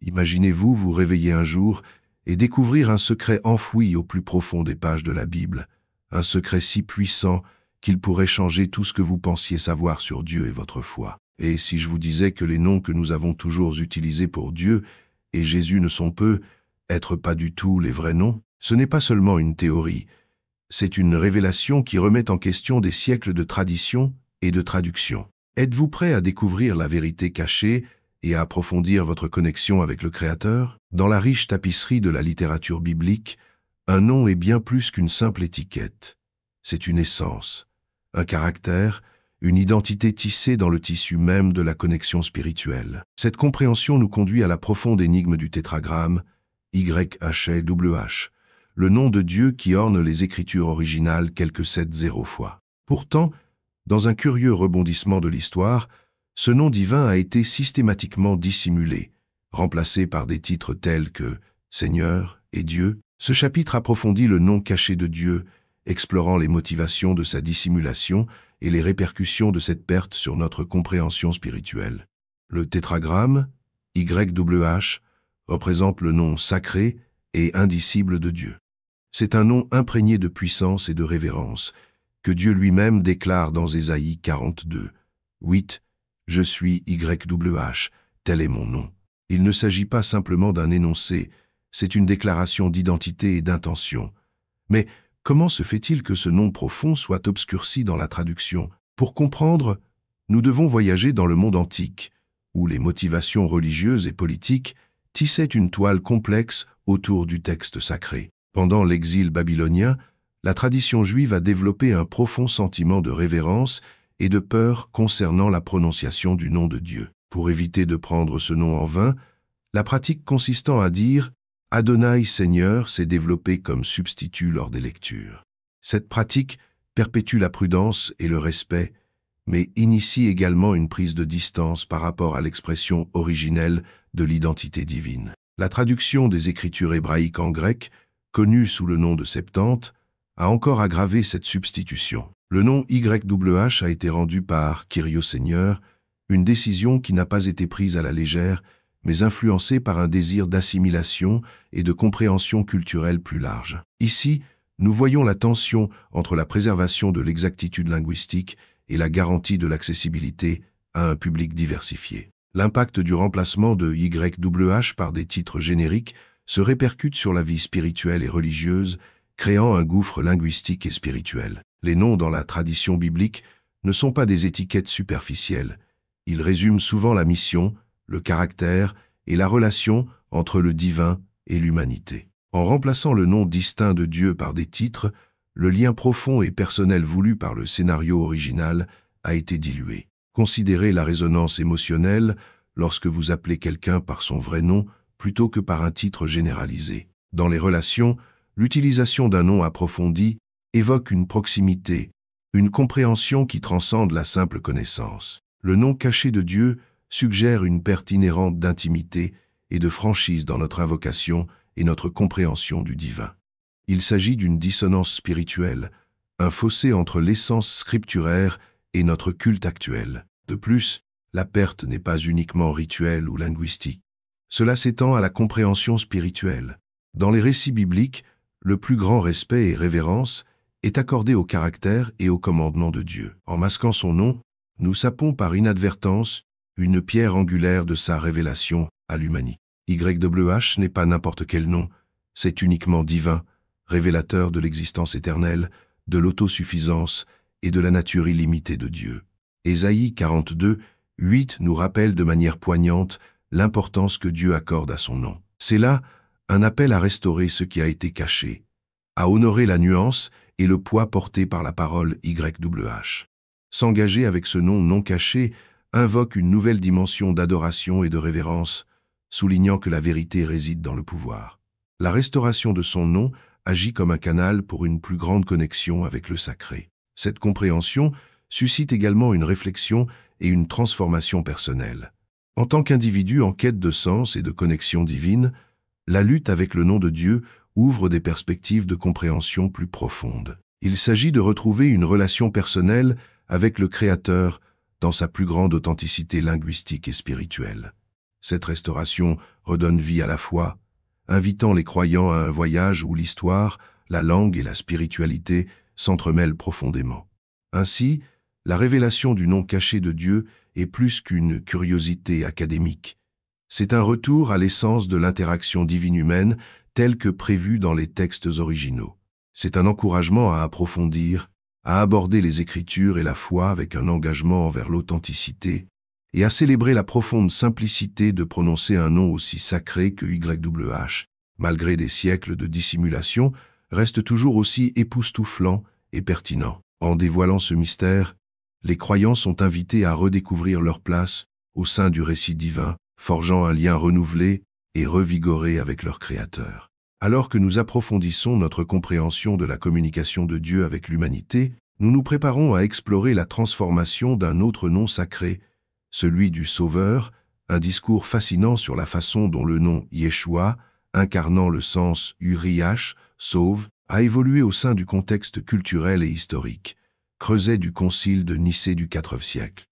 Imaginez-vous vous réveiller un jour et découvrir un secret enfoui au plus profond des pages de la Bible, un secret si puissant qu'il pourrait changer tout ce que vous pensiez savoir sur Dieu et votre foi. Et si je vous disais que les noms que nous avons toujours utilisés pour Dieu et Jésus ne sont peut-être pas du tout les vrais noms, ce n'est pas seulement une théorie, c'est une révélation qui remet en question des siècles de tradition et de traduction. Êtes-vous prêt à découvrir la vérité cachée et à approfondir votre connexion avec le Créateur? Dans la riche tapisserie de la littérature biblique, un nom est bien plus qu'une simple étiquette. C'est une essence, un caractère, une identité tissée dans le tissu même de la connexion spirituelle. Cette compréhension nous conduit à la profonde énigme du tétragramme, YHWH, le nom de Dieu qui orne les Écritures originales quelques 7-0 fois. Pourtant, dans un curieux rebondissement de l'histoire, ce nom divin a été systématiquement dissimulé, remplacé par des titres tels que « Seigneur » et « Dieu ». Ce chapitre approfondit le nom caché de Dieu, explorant les motivations de sa dissimulation et les répercussions de cette perte sur notre compréhension spirituelle. Le tétragramme, YHWH, représente le nom sacré et indicible de Dieu. C'est un nom imprégné de puissance et de révérence, que Dieu lui-même déclare dans Ésaïe 42, 8, « Je suis YHWH, tel est mon nom ». Il ne s'agit pas simplement d'un énoncé, c'est une déclaration d'identité et d'intention. Mais comment se fait-il que ce nom profond soit obscurci dans la traduction? Pour comprendre, nous devons voyager dans le monde antique, où les motivations religieuses et politiques tissaient une toile complexe autour du texte sacré. Pendant l'exil babylonien, la tradition juive a développé un profond sentiment de révérence et de peur concernant la prononciation du nom de Dieu. Pour éviter de prendre ce nom en vain, la pratique consistant à dire « Adonai Seigneur » s'est développée comme substitut lors des lectures. Cette pratique perpétue la prudence et le respect, mais initie également une prise de distance par rapport à l'expression originelle de l'identité divine. La traduction des Écritures hébraïques en grec, connue sous le nom de Septante, a encore aggravé cette substitution. Le nom YHWH a été rendu par Kyrios Seigneur, une décision qui n'a pas été prise à la légère, mais influencée par un désir d'assimilation et de compréhension culturelle plus large. Ici, nous voyons la tension entre la préservation de l'exactitude linguistique et la garantie de l'accessibilité à un public diversifié. L'impact du remplacement de YHWH par des titres génériques se répercute sur la vie spirituelle et religieuse, créant un gouffre linguistique et spirituel. Les noms dans la tradition biblique ne sont pas des étiquettes superficielles. Ils résument souvent la mission, le caractère et la relation entre le divin et l'humanité. En remplaçant le nom distinct de Dieu par des titres, le lien profond et personnel voulu par le scénario original a été dilué. Considérez la résonance émotionnelle lorsque vous appelez quelqu'un par son vrai nom plutôt que par un titre généralisé. Dans les relations, l'utilisation d'un nom approfondi évoque une proximité, une compréhension qui transcende la simple connaissance. Le nom caché de Dieu suggère une perte inhérente d'intimité et de franchise dans notre invocation et notre compréhension du divin. Il s'agit d'une dissonance spirituelle, un fossé entre l'essence scripturaire et notre culte actuel. De plus, la perte n'est pas uniquement rituelle ou linguistique. Cela s'étend à la compréhension spirituelle. Dans les récits bibliques, le plus grand respect et révérence est accordé au caractère et au commandement de Dieu. En masquant son nom, nous sapons par inadvertance une pierre angulaire de sa révélation à l'humanité. YHWH n'est pas n'importe quel nom, c'est uniquement divin, révélateur de l'existence éternelle, de l'autosuffisance et de la nature illimitée de Dieu. Ésaïe 42, 8 nous rappelle de manière poignante l'importance que Dieu accorde à son nom. C'est là un appel à restaurer ce qui a été caché, à honorer la nuance et le poids porté par la parole YHWH. S'engager avec ce nom non caché invoque une nouvelle dimension d'adoration et de révérence, soulignant que la vérité réside dans le pouvoir. La restauration de son nom agit comme un canal pour une plus grande connexion avec le sacré. Cette compréhension suscite également une réflexion et une transformation personnelle. En tant qu'individu en quête de sens et de connexion divine, la lutte avec le nom de Dieu ouvre des perspectives de compréhension plus profondes. Il s'agit de retrouver une relation personnelle avec le Créateur dans sa plus grande authenticité linguistique et spirituelle. Cette restauration redonne vie à la foi, invitant les croyants à un voyage où l'histoire, la langue et la spiritualité s'entremêlent profondément. Ainsi, la révélation du nom caché de Dieu est plus qu'une curiosité académique. C'est un retour à l'essence de l'interaction divine-humaine telle que prévue dans les textes originaux. C'est un encouragement à approfondir, à aborder les Écritures et la foi avec un engagement envers l'authenticité, et à célébrer la profonde simplicité de prononcer un nom aussi sacré que YHWH, malgré des siècles de dissimulation, reste toujours aussi époustouflant et pertinent. En dévoilant ce mystère, les croyants sont invités à redécouvrir leur place au sein du récit divin, forgeant un lien renouvelé et revigoré avec leur Créateur. Alors que nous approfondissons notre compréhension de la communication de Dieu avec l'humanité, nous nous préparons à explorer la transformation d'un autre nom sacré, celui du Sauveur, un discours fascinant sur la façon dont le nom Yeshua, incarnant le sens Uriach, sauve, a évolué au sein du contexte culturel et historique, creuset du concile de Nicée du IVe siècle.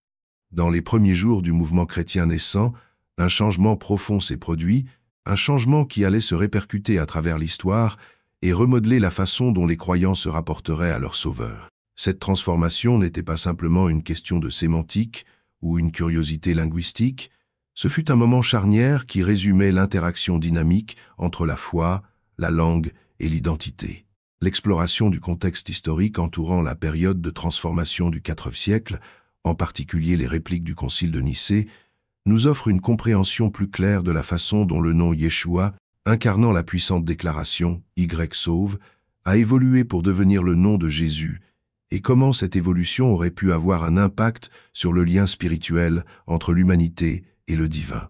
Dans les premiers jours du mouvement chrétien naissant, un changement profond s'est produit, un changement qui allait se répercuter à travers l'histoire et remodeler la façon dont les croyants se rapporteraient à leur Sauveur. Cette transformation n'était pas simplement une question de sémantique ou une curiosité linguistique, ce fut un moment charnière qui résumait l'interaction dynamique entre la foi, la langue et l'identité. L'exploration du contexte historique entourant la période de transformation du IVe siècle, en particulier les répliques du Concile de Nicée, nous offre une compréhension plus claire de la façon dont le nom Yeshua, incarnant la puissante déclaration « Y sauve », a évolué pour devenir le nom de Jésus, et comment cette évolution aurait pu avoir un impact sur le lien spirituel entre l'humanité et le divin.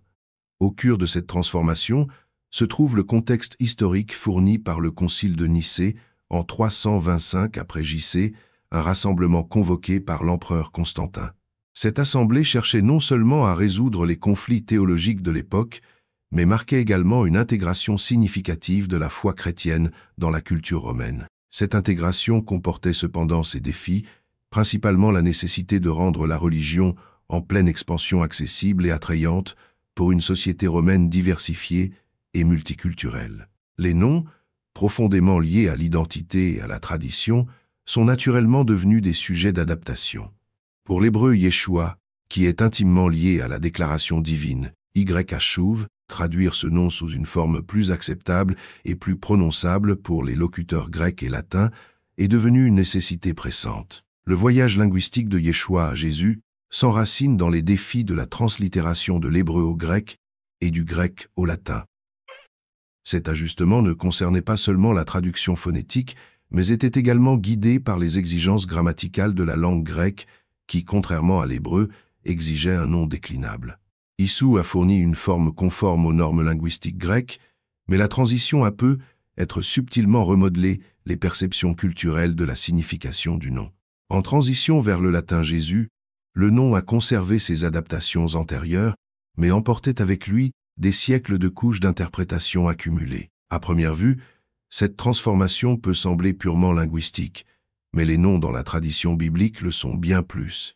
Au cœur de cette transformation se trouve le contexte historique fourni par le Concile de Nicée en 325 après JC, un rassemblement convoqué par l'empereur Constantin. Cette assemblée cherchait non seulement à résoudre les conflits théologiques de l'époque, mais marquait également une intégration significative de la foi chrétienne dans la culture romaine. Cette intégration comportait cependant ses défis, principalement la nécessité de rendre la religion en pleine expansion accessible et attrayante pour une société romaine diversifiée et multiculturelle. Les noms, profondément liés à l'identité et à la tradition, sont naturellement devenus des sujets d'adaptation. Pour l'hébreu Yeshua, qui est intimement lié à la déclaration divine, YHWH, traduire ce nom sous une forme plus acceptable et plus prononçable pour les locuteurs grecs et latins est devenu une nécessité pressante. Le voyage linguistique de Yeshua à Jésus s'enracine dans les défis de la translittération de l'hébreu au grec et du grec au latin. Cet ajustement ne concernait pas seulement la traduction phonétique, mais était également guidé par les exigences grammaticales de la langue grecque qui, contrairement à l'hébreu, exigeait un nom déclinable. Issou a fourni une forme conforme aux normes linguistiques grecques, mais la transition a pu être subtilement remodelée les perceptions culturelles de la signification du nom. En transition vers le latin Jésus, le nom a conservé ses adaptations antérieures, mais emportait avec lui des siècles de couches d'interprétation accumulées. À première vue, cette transformation peut sembler purement linguistique, mais les noms dans la tradition biblique le sont bien plus.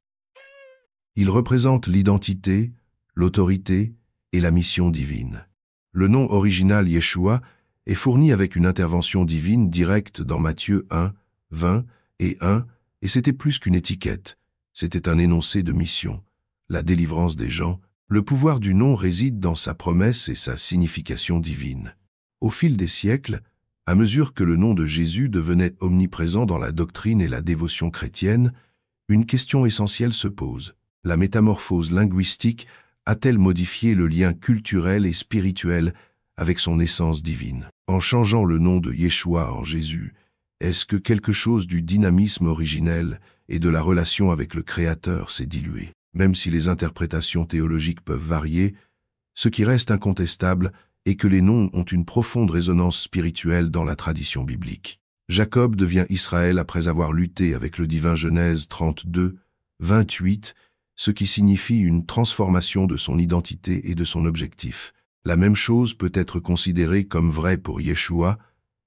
Ils représentent l'identité, l'autorité et la mission divine. Le nom original Yeshua est fourni avec une intervention divine directe dans Matthieu 1, 20 et 1, et c'était plus qu'une étiquette, c'était un énoncé de mission, la délivrance des gens. Le pouvoir du nom réside dans sa promesse et sa signification divine. Au fil des siècles, à mesure que le nom de Jésus devenait omniprésent dans la doctrine et la dévotion chrétienne, une question essentielle se pose. La métamorphose linguistique a-t-elle modifié le lien culturel et spirituel avec son essence divine? En changeant le nom de Yeshua en Jésus, est-ce que quelque chose du dynamisme originel et de la relation avec le Créateur s'est dilué? Même si les interprétations théologiques peuvent varier, ce qui reste incontestable est que les noms ont une profonde résonance spirituelle dans la tradition biblique. Jacob devient Israël après avoir lutté avec le divin Genèse 32, 28, ce qui signifie une transformation de son identité et de son objectif. La même chose peut être considérée comme vraie pour Yeshua,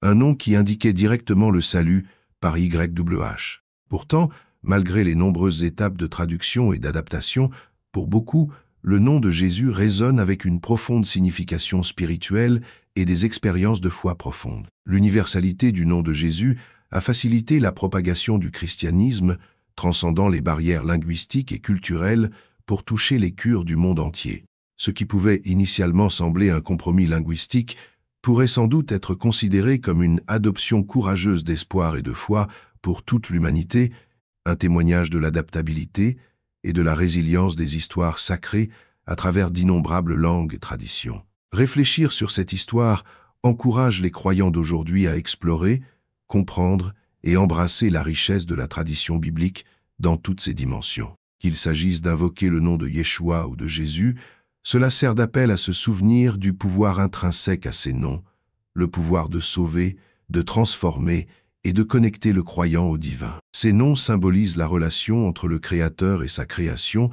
un nom qui indiquait directement le salut par YHWH. Pourtant, malgré les nombreuses étapes de traduction et d'adaptation, pour beaucoup, le nom de Jésus résonne avec une profonde signification spirituelle et des expériences de foi profondes. L'universalité du nom de Jésus a facilité la propagation du christianisme, transcendant les barrières linguistiques et culturelles pour toucher les cœurs du monde entier. Ce qui pouvait initialement sembler un compromis linguistique pourrait sans doute être considéré comme une adoption courageuse d'espoir et de foi pour toute l'humanité, un témoignage de l'adaptabilité et de la résilience des histoires sacrées à travers d'innombrables langues et traditions. Réfléchir sur cette histoire encourage les croyants d'aujourd'hui à explorer, comprendre et embrasser la richesse de la tradition biblique dans toutes ses dimensions. Qu'il s'agisse d'invoquer le nom de Yeshua ou de Jésus, cela sert d'appel à se souvenir du pouvoir intrinsèque à ces noms, le pouvoir de sauver, de transformer et de connecter le croyant au divin. Ces noms symbolisent la relation entre le Créateur et sa création,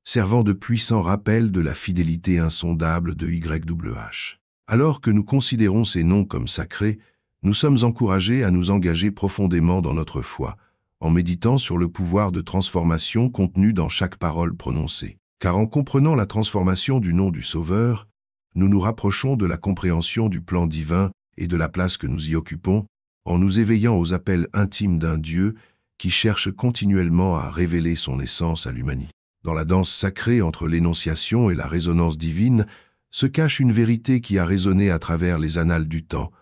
servant de puissants rappels de la fidélité insondable de YHWH. Alors que nous considérons ces noms comme sacrés, nous sommes encouragés à nous engager profondément dans notre foi, en méditant sur le pouvoir de transformation contenu dans chaque parole prononcée. Car en comprenant la transformation du nom du Sauveur, nous nous rapprochons de la compréhension du plan divin et de la place que nous y occupons, en nous éveillant aux appels intimes d'un Dieu qui cherche continuellement à révéler son essence à l'humanité. Dans la danse sacrée entre l'énonciation et la résonance divine se cache une vérité qui a résonné à travers les annales du temps.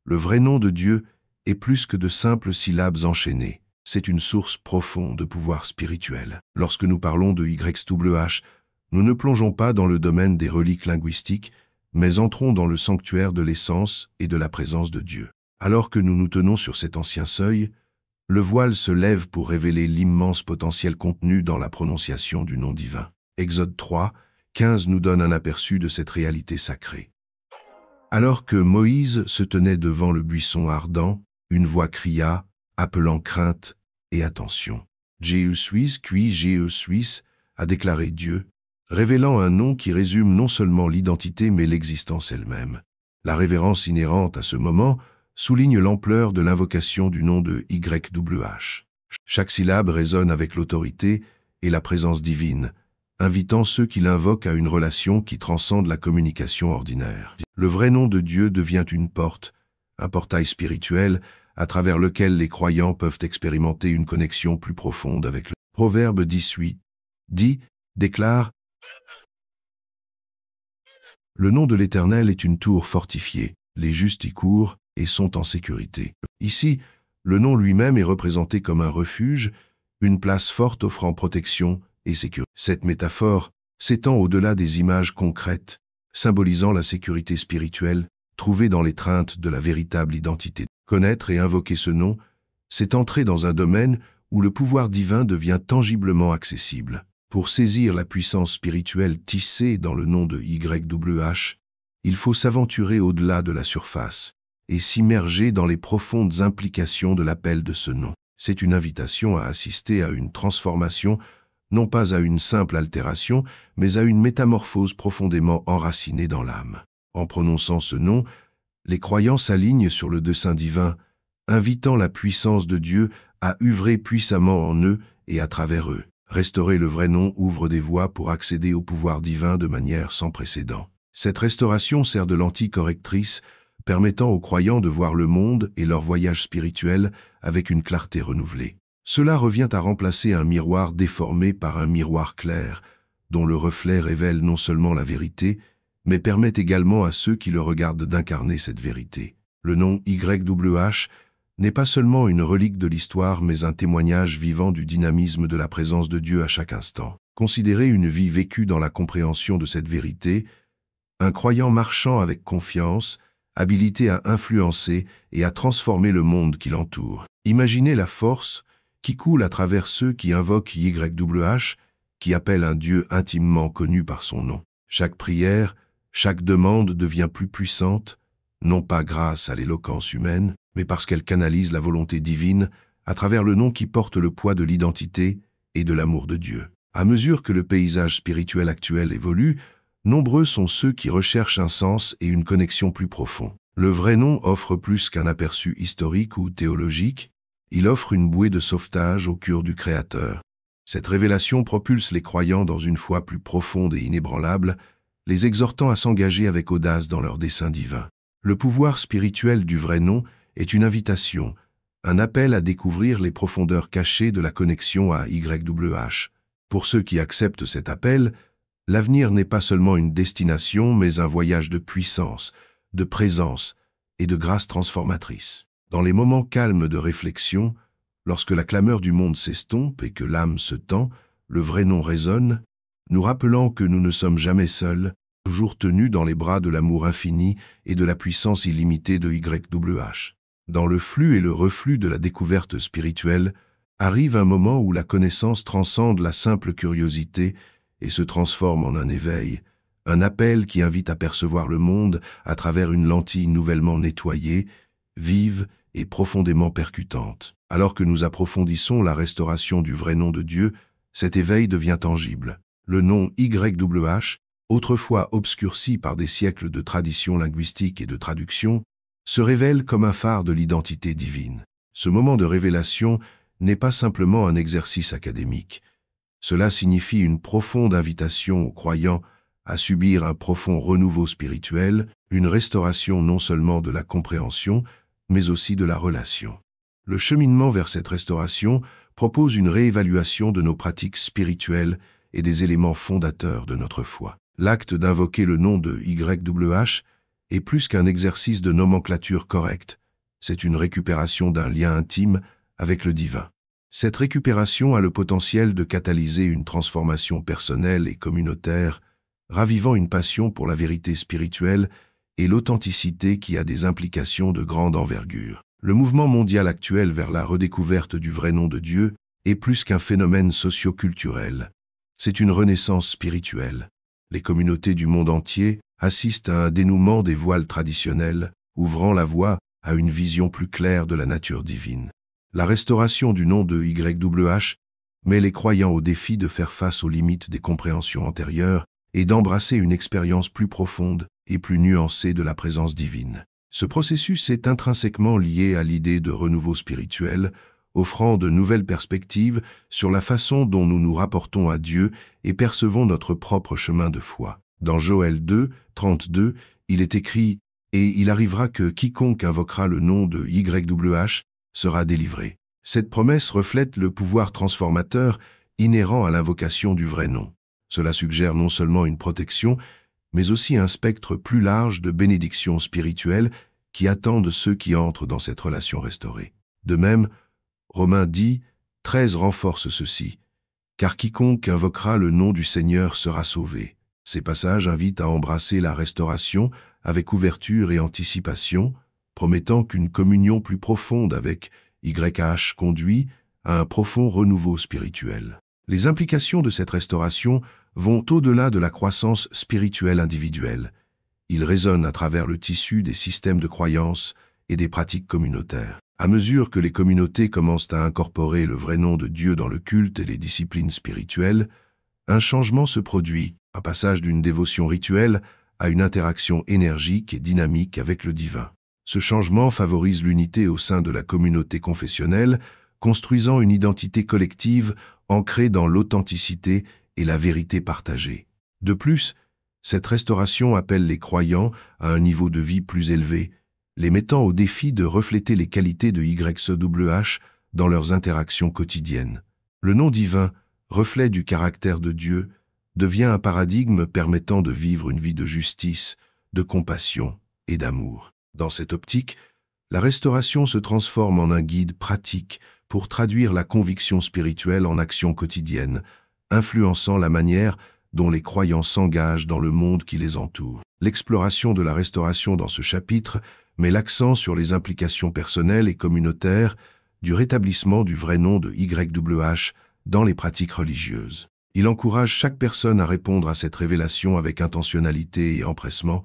Le vrai nom de Dieu est plus que de simples syllabes enchaînées. C'est une source profonde de pouvoir spirituel. Lorsque nous parlons de YHWH, nous ne plongeons pas dans le domaine des reliques linguistiques, mais entrons dans le sanctuaire de l'essence et de la présence de Dieu. Alors que nous nous tenons sur cet ancien seuil, le voile se lève pour révéler l'immense potentiel contenu dans la prononciation du nom divin. Exode 3, 15 nous donne un aperçu de cette réalité sacrée. Alors que Moïse se tenait devant le buisson ardent, une voix cria, appelant crainte et attention. Jéhu Suisse, puis Jéhu Suisse, a déclaré Dieu, révélant un nom qui résume non seulement l'identité mais l'existence elle-même. La révérence inhérente à ce moment souligne l'ampleur de l'invocation du nom de YHWH. Chaque syllabe résonne avec l'autorité et la présence divine, invitant ceux qui l'invoquent à une relation qui transcende la communication ordinaire. Le vrai nom de Dieu devient une porte, un portail spirituel, à travers lequel les croyants peuvent expérimenter une connexion plus profonde avec le Proverbe 18, déclare « Le nom de l'Éternel est une tour fortifiée, les justes y courent et sont en sécurité. » Ici, le nom lui-même est représenté comme un refuge, une place forte offrant protection et sécurité. Cette métaphore s'étend au-delà des images concrètes, symbolisant la sécurité spirituelle trouvée dans l'étreinte de la véritable identité. Connaître et invoquer ce nom, c'est entrer dans un domaine où le pouvoir divin devient tangiblement accessible. Pour saisir la puissance spirituelle tissée dans le nom de YHWH, il faut s'aventurer au-delà de la surface et s'immerger dans les profondes implications de l'appel de ce nom. C'est une invitation à assister à une transformation, non pas à une simple altération, mais à une métamorphose profondément enracinée dans l'âme. En prononçant ce nom, les croyants s'alignent sur le dessein divin, invitant la puissance de Dieu à œuvrer puissamment en eux et à travers eux. Restaurer le vrai nom ouvre des voies pour accéder au pouvoir divin de manière sans précédent. Cette restauration sert de lentille correctrice, permettant aux croyants de voir le monde et leur voyage spirituel avec une clarté renouvelée. Cela revient à remplacer un miroir déformé par un miroir clair, dont le reflet révèle non seulement la vérité, mais permet également à ceux qui le regardent d'incarner cette vérité. Le nom YHWH n'est pas seulement une relique de l'histoire, mais un témoignage vivant du dynamisme de la présence de Dieu à chaque instant. Considérez une vie vécue dans la compréhension de cette vérité, un croyant marchant avec confiance, habilité à influencer et à transformer le monde qui l'entoure. Imaginez la force qui coule à travers ceux qui invoquent YHWH, qui appellent un Dieu intimement connu par son nom. Chaque prière, chaque demande devient plus puissante, non pas grâce à l'éloquence humaine, mais parce qu'elle canalise la volonté divine à travers le nom qui porte le poids de l'identité et de l'amour de Dieu. À mesure que le paysage spirituel actuel évolue, nombreux sont ceux qui recherchent un sens et une connexion plus profond. Le vrai nom offre plus qu'un aperçu historique ou théologique, il offre une bouée de sauvetage au cœur du Créateur. Cette révélation propulse les croyants dans une foi plus profonde et inébranlable, les exhortant à s'engager avec audace dans leur dessein divin. Le pouvoir spirituel du vrai nom est une invitation, un appel à découvrir les profondeurs cachées de la connexion à YWH. Pour ceux qui acceptent cet appel, l'avenir n'est pas seulement une destination, mais un voyage de puissance, de présence et de grâce transformatrice. Dans les moments calmes de réflexion, lorsque la clameur du monde s'estompe et que l'âme se tend, le vrai nom résonne, nous rappelant que nous ne sommes jamais seuls, toujours tenus dans les bras de l'amour infini et de la puissance illimitée de YWH. Dans le flux et le reflux de la découverte spirituelle, arrive un moment où la connaissance transcende la simple curiosité et se transforme en un éveil, un appel qui invite à percevoir le monde à travers une lentille nouvellement nettoyée, vive et profondément percutante. Alors que nous approfondissons la restauration du vrai nom de Dieu, cet éveil devient tangible. Le nom YWH, autrefois obscurci par des siècles de traditions linguistiques et de traduction, se révèle comme un phare de l'identité divine. Ce moment de révélation n'est pas simplement un exercice académique. Cela signifie une profonde invitation aux croyants à subir un profond renouveau spirituel, une restauration non seulement de la compréhension, mais aussi de la relation. Le cheminement vers cette restauration propose une réévaluation de nos pratiques spirituelles et des éléments fondateurs de notre foi. L'acte d'invoquer le nom de YWH est plus qu'un exercice de nomenclature correcte, c'est une récupération d'un lien intime avec le divin. Cette récupération a le potentiel de catalyser une transformation personnelle et communautaire, ravivant une passion pour la vérité spirituelle et l'authenticité qui a des implications de grande envergure. Le mouvement mondial actuel vers la redécouverte du vrai nom de Dieu est plus qu'un phénomène socio-culturel. C'est une renaissance spirituelle. Les communautés du monde entier assistent à un dénouement des voiles traditionnels, ouvrant la voie à une vision plus claire de la nature divine. La restauration du nom de YWH met les croyants au défi de faire face aux limites des compréhensions antérieures et d'embrasser une expérience plus profonde et plus nuancée de la présence divine. Ce processus est intrinsèquement lié à l'idée de renouveau spirituel, offrant de nouvelles perspectives sur la façon dont nous nous rapportons à Dieu et percevons notre propre chemin de foi. Dans Joël 2, 32, il est écrit « Et il arrivera que quiconque invoquera le nom de YWH sera délivré ». Cette promesse reflète le pouvoir transformateur inhérent à l'invocation du vrai nom. Cela suggère non seulement une protection, mais aussi un spectre plus large de bénédictions spirituelles qui attendent ceux qui entrent dans cette relation restaurée. De même, Romains 10, 13 renforce ceci, « Car quiconque invoquera le nom du Seigneur sera sauvé ». Ces passages invitent à embrasser la restauration avec ouverture et anticipation, promettant qu'une communion plus profonde avec YH conduit à un profond renouveau spirituel. Les implications de cette restauration vont au-delà de la croissance spirituelle individuelle. Ils résonnent à travers le tissu des systèmes de croyances et des pratiques communautaires. À mesure que les communautés commencent à incorporer le vrai nom de Dieu dans le culte et les disciplines spirituelles, un changement se produit, un passage d'une dévotion rituelle à une interaction énergique et dynamique avec le divin. Ce changement favorise l'unité au sein de la communauté confessionnelle, construisant une identité collective ancrée dans l'authenticité et la vérité partagée. De plus, cette restauration appelle les croyants à un niveau de vie plus élevé, les mettant au défi de refléter les qualités de YWH dans leurs interactions quotidiennes. Le nom divin, reflet du caractère de Dieu, devient un paradigme permettant de vivre une vie de justice, de compassion et d'amour. Dans cette optique, la restauration se transforme en un guide pratique pour traduire la conviction spirituelle en action quotidienne, influençant la manière dont les croyants s'engagent dans le monde qui les entoure. L'exploration de la restauration dans ce chapitre met l'accent sur les implications personnelles et communautaires du rétablissement du vrai nom de YWH dans les pratiques religieuses. Il encourage chaque personne à répondre à cette révélation avec intentionnalité et empressement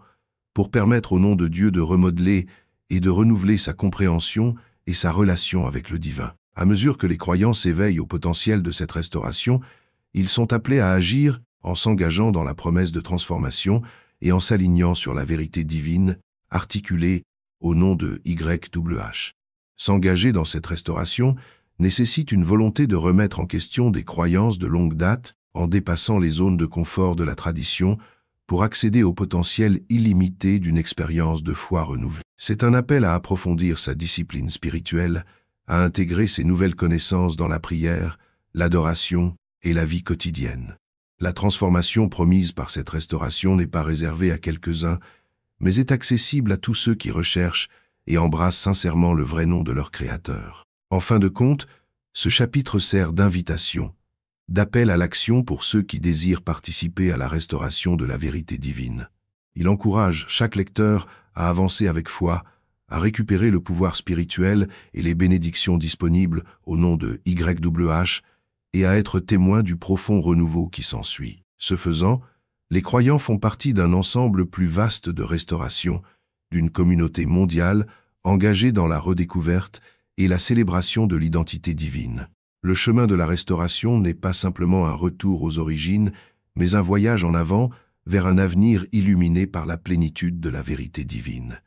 pour permettre au nom de Dieu de remodeler et de renouveler sa compréhension et sa relation avec le divin. À mesure que les croyants s'éveillent au potentiel de cette restauration, ils sont appelés à agir en s'engageant dans la promesse de transformation et en s'alignant sur la vérité divine articulée au nom de YWH. S'engager dans cette restauration nécessite une volonté de remettre en question des croyances de longue date en dépassant les zones de confort de la tradition pour accéder au potentiel illimité d'une expérience de foi renouvelée. C'est un appel à approfondir sa discipline spirituelle, à intégrer ces nouvelles connaissances dans la prière, l'adoration et la vie quotidienne. La transformation promise par cette restauration n'est pas réservée à quelques-uns, mais est accessible à tous ceux qui recherchent et embrassent sincèrement le vrai nom de leur Créateur. En fin de compte, ce chapitre sert d'invitation, d'appel à l'action pour ceux qui désirent participer à la restauration de la vérité divine. Il encourage chaque lecteur à avancer avec foi, à récupérer le pouvoir spirituel et les bénédictions disponibles au nom de YWH et à être témoin du profond renouveau qui s'ensuit. Ce faisant, les croyants font partie d'un ensemble plus vaste de restauration, d'une communauté mondiale engagée dans la redécouverte et la célébration de l'identité divine. Le chemin de la restauration n'est pas simplement un retour aux origines, mais un voyage en avant vers un avenir illuminé par la plénitude de la vérité divine.